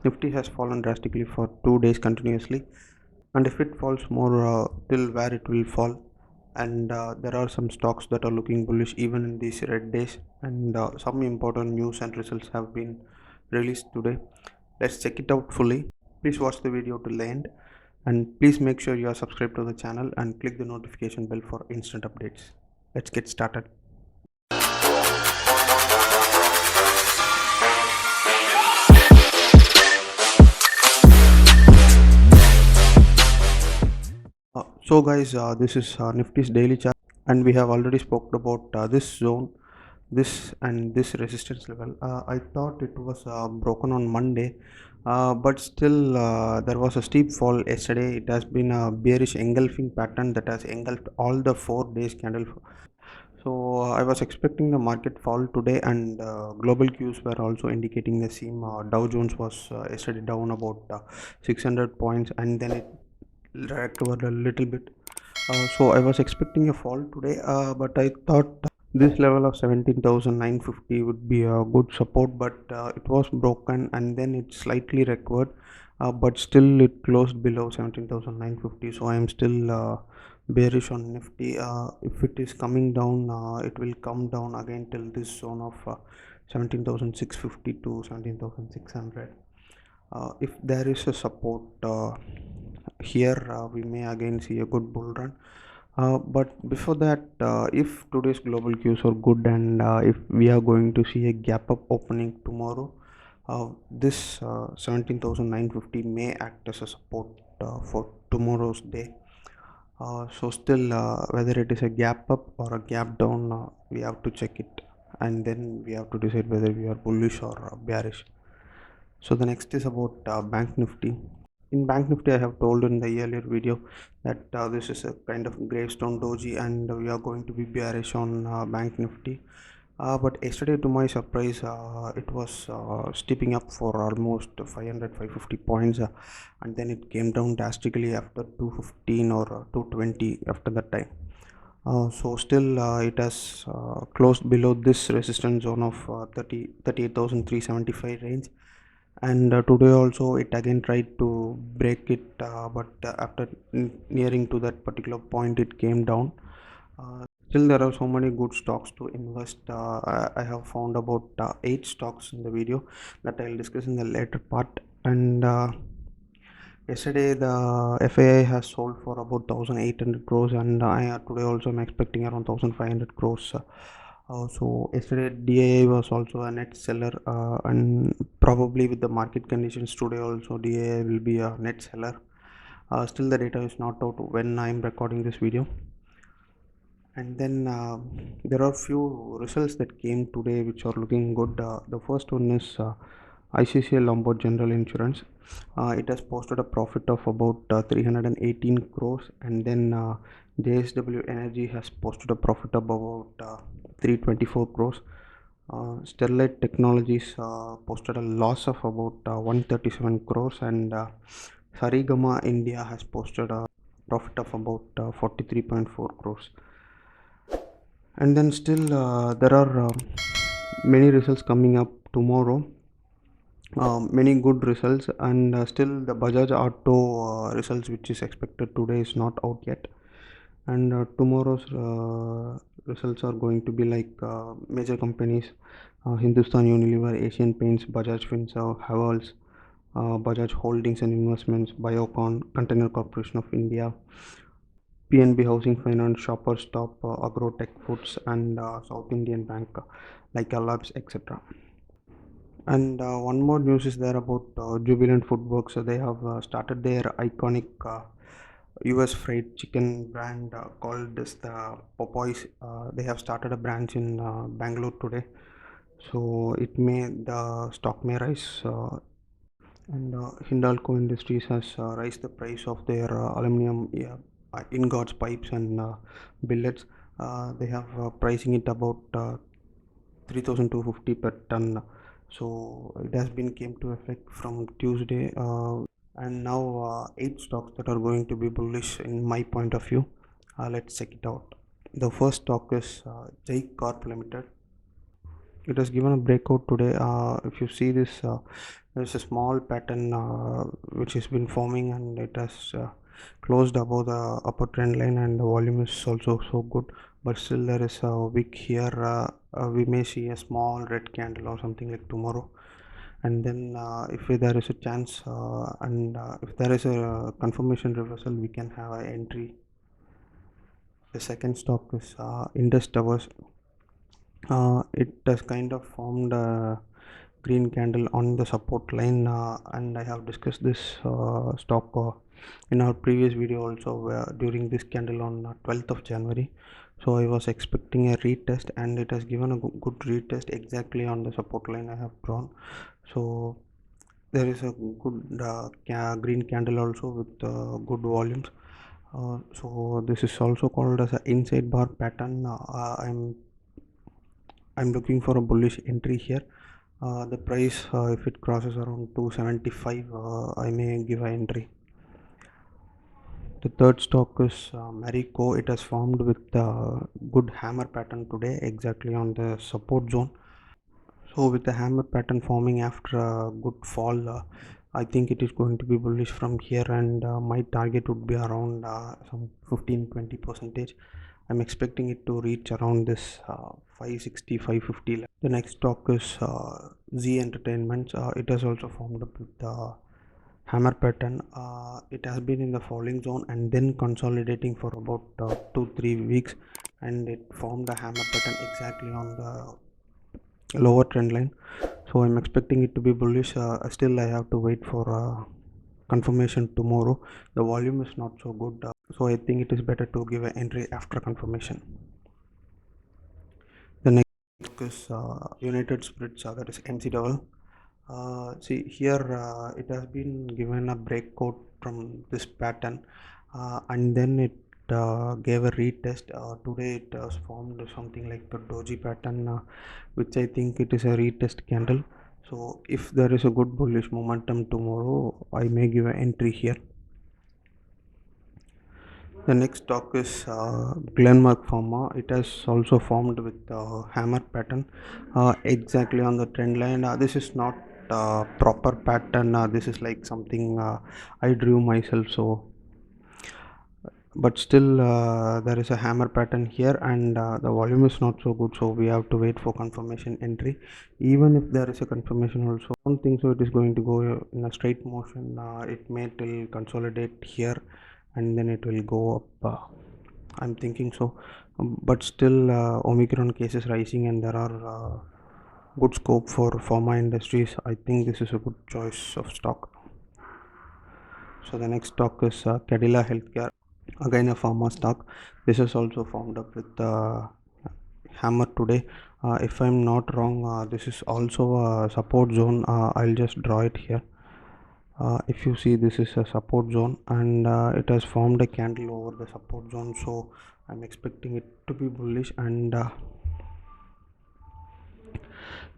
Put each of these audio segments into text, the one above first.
Nifty has fallen drastically for 2 days continuously, and if it falls more, till where it will fall. And there are some stocks that are looking bullish even in these red days, and some important news and results have been released today. Let's check it out fully. Please watch the video till the end, and please make sure you are subscribed to the channel and click the notification bell for instant updates. Let's get started. So guys, this is Nifty's daily chart, and we have already spoke about this zone, this and this resistance level. I thought it was broken on Monday, but still there was a steep fall yesterday. It has been a bearish engulfing pattern that has engulfed all the 4 days candle. So I was expecting the market fall today, and global cues were also indicating the same. Dow Jones was yesterday down about 600 points, and then it recovered a little bit. So I was expecting a fall today, but I thought this level of 17,950 would be a good support, but it was broken and then it slightly recovered, but still it closed below 17,950. So I am still bearish on Nifty. If it is coming down, it will come down again till this zone of 17,650 to 17,600. If there is a support here, we may again see a good bull run. But before that, if today's global cues are good, and if we are going to see a gap up opening tomorrow, this 17,950 may act as a support for tomorrow's day. So still, whether it is a gap up or a gap down, we have to check it, and then we have to decide whether we are bullish or bearish. So the next is about Bank Nifty. In Bank Nifty, I have told in the earlier video that this is a kind of gravestone doji, and we are going to be bearish on Bank Nifty. But yesterday, to my surprise, it was stepping up for almost 500 550 points, and then it came down drastically after 215 or 220 after that time. So still it has closed below this resistance zone of 38,375 range, and today also it again tried to break it, but after nearing to that particular point it came down. Still there are so many good stocks to invest. I have found about 8 stocks in the video that I'll discuss in the later part. And yesterday the FAI has sold for about 1800 crores, and today also I'm expecting around 1500 crores. So yesterday DAI was also a net seller, and probably with the market conditions today also DAI will be a net seller. Still the data is not out when I'm recording this video. And then there are few results that came today which are looking good. The first one is ICICI Lombard General Insurance. It has posted a profit of about 318 crores, and then JSW Energy has posted a profit of about 324 crores. Sterlite Technologies posted a loss of about 137 crores, and Sarigama India has posted a profit of about 43.4 crores. And then still there are many results coming up tomorrow, many good results, and still the Bajaj Auto results which is expected today is not out yet, and tomorrow's results are going to be like major companies: Hindustan Unilever, Asian Paints, Bajaj Finserv, Havells, Bajaj Holdings and Investments, Biocon, Container Corporation of India, PNB Housing Finance, Shoppers Stop, Agrotech Foods, and South Indian Bank, like Labs, etc. And one more news is there about Jubilant Foodworks. So they have started their iconic US fried chicken brand called as the Popeyes. They have started a branch in Bangalore today. So the stock may rise. And Hindalco Industries has raised the price of their aluminum, ingots, pipes, and billets. They have pricing it about 3,250 per ton. So it has been came to effect from Tuesday, and now 8 stocks that are going to be bullish in my point of view. Let's check it out. The first stock is Jai Corp Limited. It has given a breakout today. If you see this There's a small pattern which has been forming, and it has closed above the upper trend line, and the volume is also so good, but still there is a wick here. We may see a small red candle or something like tomorrow, and then if there is a chance and if there is a confirmation reversal, we can have an entry. The second stock is Indus Towers. It has kind of formed a green candle on the support line, and I have discussed this stock in our previous video also, during this candle on 12th of January. So I was expecting a retest, and it has given a good retest exactly on the support line I have drawn. So there is a good green candle also with good volumes. So this is also called as an inside bar pattern. I'm looking for a bullish entry here. The price, if it crosses around 275, I may give an entry. The third stock is Marico. It has formed with good hammer pattern today, exactly on the support zone. So with the hammer pattern forming after a good fall, I think it is going to be bullish from here, and my target would be around some 15-20 percentage. I'm expecting it to reach around this 560, 550 level. The next stock is Z Entertainment. It has also formed up with the hammer pattern. It has been in the falling zone and then consolidating for about 2-3 weeks, and it formed a hammer pattern exactly on the lower trend line. So I'm expecting it to be bullish. Still I have to wait for confirmation tomorrow. The volume is not so good, so I think it is better to give an entry after confirmation. The next is United Spirits, that is MC double. See here, it has been given a breakout from this pattern, and then it gave a retest. Today it has formed something like the doji pattern, which I think it is a retest candle. So if there is a good bullish momentum tomorrow, I may give an entry here. The next stock is Glenmark Pharma. It has also formed with hammer pattern exactly on the trend line. This is not proper pattern. This is like something I drew myself. So, but still there is a hammer pattern here, and the volume is not so good. So we have to wait for confirmation entry. Even if there is a confirmation, also I don't think so. It is going to go in a straight motion. It may till consolidate here, and then it will go up. I'm thinking so, but still Omicron cases rising, and there are good scope for pharma industries. I think this is a good choice of stock. So the next stock is Cadillac Healthcare, again a pharma stock. This is also formed up with hammer today. If I'm not wrong, this is also a support zone. I'll just draw it here. If you see, this is a support zone, and it has formed a candle over the support zone, so I'm expecting it to be bullish, and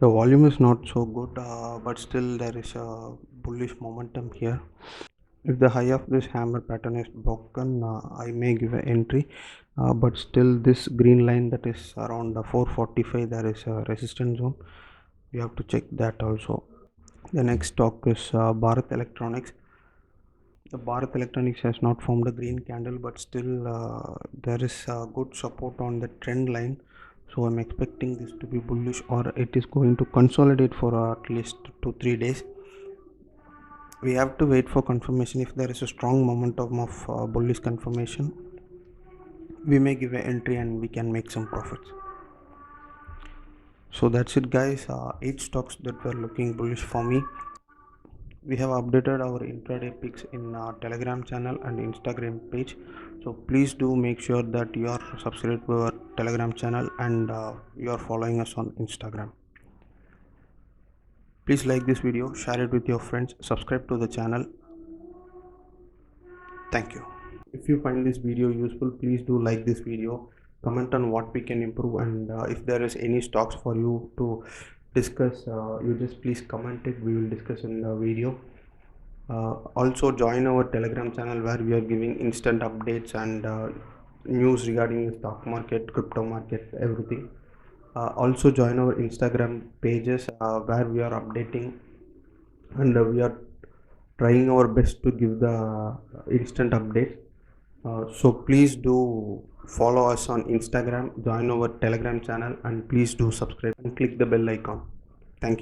the volume is not so good, but still there is a bullish momentum here. If the high of this hammer pattern is broken, I may give an entry, but still this green line that is around 445, there is a resistance zone. We have to check that also. The next stock is Bharat Electronics. The Bharat Electronics has not formed a green candle, but still there is good support on the trend line. So I'm expecting this to be bullish, or it is going to consolidate for at least 2-3 days. We have to wait for confirmation. If there is a strong momentum of bullish confirmation, we may give an entry and we can make some profits. So that's it, guys. 8 stocks that were looking bullish for me. We have updated our intraday picks in our Telegram channel and Instagram page, so please do make sure that you are subscribed to our Telegram channel, and you are following us on Instagram. Please like this video, share it with your friends, subscribe to the channel. Thank you. If you find this video useful, please do like this video, comment on what we can improve, and if there is any stocks for you to discuss, you just please comment it. We will discuss in the video. Also join our Telegram channel, where we are giving instant updates and news regarding the stock market, crypto market, everything. Also join our Instagram pages, where we are updating and we are trying our best to give the instant updates. So please do follow us on Instagram, join our Telegram channel, and please do subscribe and click the bell icon. Thank you.